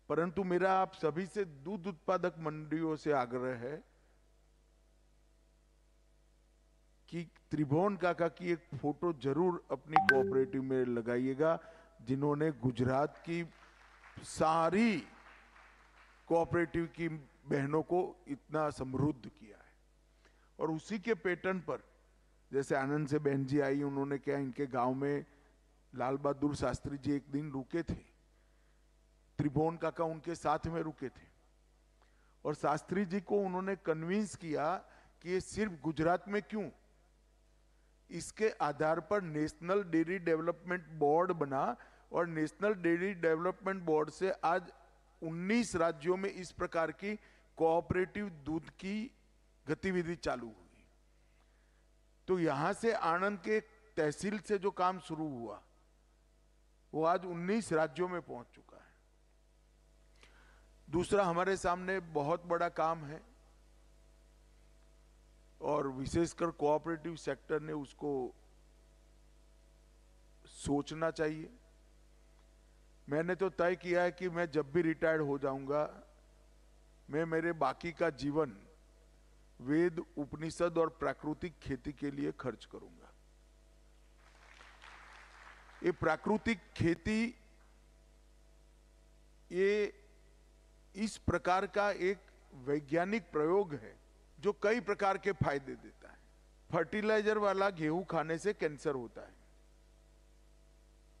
परंतु मेरा आप सभी से दूध उत्पादक मंडियों से आग्रह है कि त्रिभुवन काका की एक फोटो जरूर अपनी कोऑपरेटिव में लगाइएगा, जिन्होंने गुजरात की सारी कोऑपरेटिव की बहनों को इतना समृद्ध किया है। और उसी के पैटर्न पर जैसे आनंद से बहन जी आई, उन्होंने क्या इनके गांव में लाल बहादुर शास्त्री जी एक दिन रुके थे, त्रिभुवन काका उनके साथ में रुके थे और शास्त्री जी को उन्होंने कन्विंस किया कि ये सिर्फ गुजरात में क्यों, इसके आधार पर नेशनल डेयरी डेवलपमेंट बोर्ड बना और नेशनल डेयरी डेवलपमेंट बोर्ड से आज 19 राज्यों में इस प्रकार की कोऑपरेटिव दूध की गतिविधि चालू हुई। तो यहां से आनंद के तहसील से जो काम शुरू हुआ वो आज 19 राज्यों में पहुंच चुका है। दूसरा, हमारे सामने बहुत बड़ा काम है और विशेषकर कोऑपरेटिव सेक्टर ने उसको सोचना चाहिए। मैंने तो तय किया है कि मैं जब भी रिटायर्ड हो जाऊंगा, मैं मेरे बाकी का जीवन वेद, उपनिषद और प्राकृतिक खेती के लिए खर्च करूंगा। ये प्राकृतिक खेती ये इस प्रकार का एक वैज्ञानिक प्रयोग है जो कई प्रकार के फायदे देता है। फर्टिलाइजर वाला गेहूं खाने से कैंसर होता है,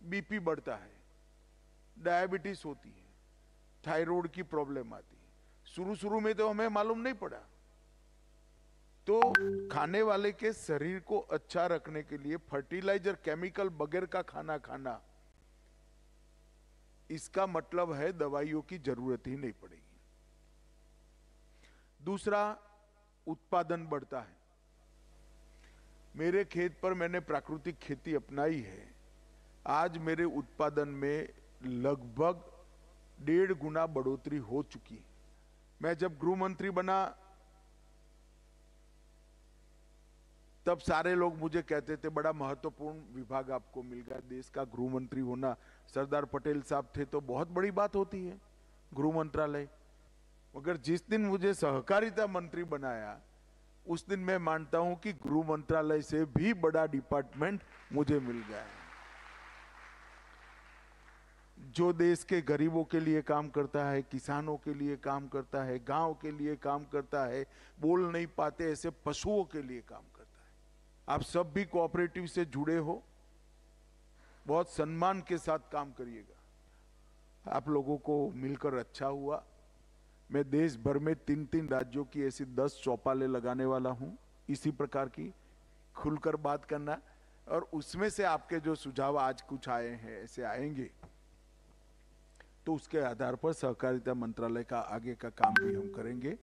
बीपी बढ़ता है, डायबिटीज होती है, थायराइड की प्रॉब्लम आती है। शुरू शुरू में तो हमें मालूम नहीं पड़ा। तो खाने वाले के शरीर को अच्छा रखने के लिए फर्टिलाइजर, केमिकल बगैर का खाना खाना, इसका मतलब है दवाइयों की जरूरत ही नहीं पड़ेगी। दूसरा, उत्पादन बढ़ता है। मेरे खेत पर मैंने प्राकृतिक खेती अपनाई है। आज मेरे उत्पादन में लगभग 1.5 गुना बढ़ोतरी हो चुकी है। मैं जब गृह मंत्री बना तब सारे लोग मुझे कहते थे बड़ा महत्वपूर्ण विभाग आपको मिल गया, देश का गृह मंत्री होना। सरदार पटेल साहब थे तो बहुत बड़ी बात होती है गृह मंत्रालय। मगर जिस दिन मुझे सहकारिता मंत्री बनाया उस दिन मैं मानता हूं कि गृह मंत्रालय से भी बड़ा डिपार्टमेंट मुझे मिल गया है, जो देश के गरीबों के लिए काम करता है, किसानों के लिए काम करता है, गांव के लिए काम करता है, बोल नहीं पाते ऐसे पशुओं के लिए काम करता है। आप सब भी कोऑपरेटिव से जुड़े हो, बहुत सम्मान के साथ काम करिएगा। आप लोगों को मिलकर अच्छा हुआ। मैं देश भर में 3-3 राज्यों की ऐसी 10 चौपालें लगाने वाला हूं, इसी प्रकार की खुलकर बात करना। और उसमें से आपके जो सुझाव आज कुछ आए हैं, ऐसे आएंगे, तो उसके आधार पर सहकारिता मंत्रालय का आगे का काम भी हम करेंगे।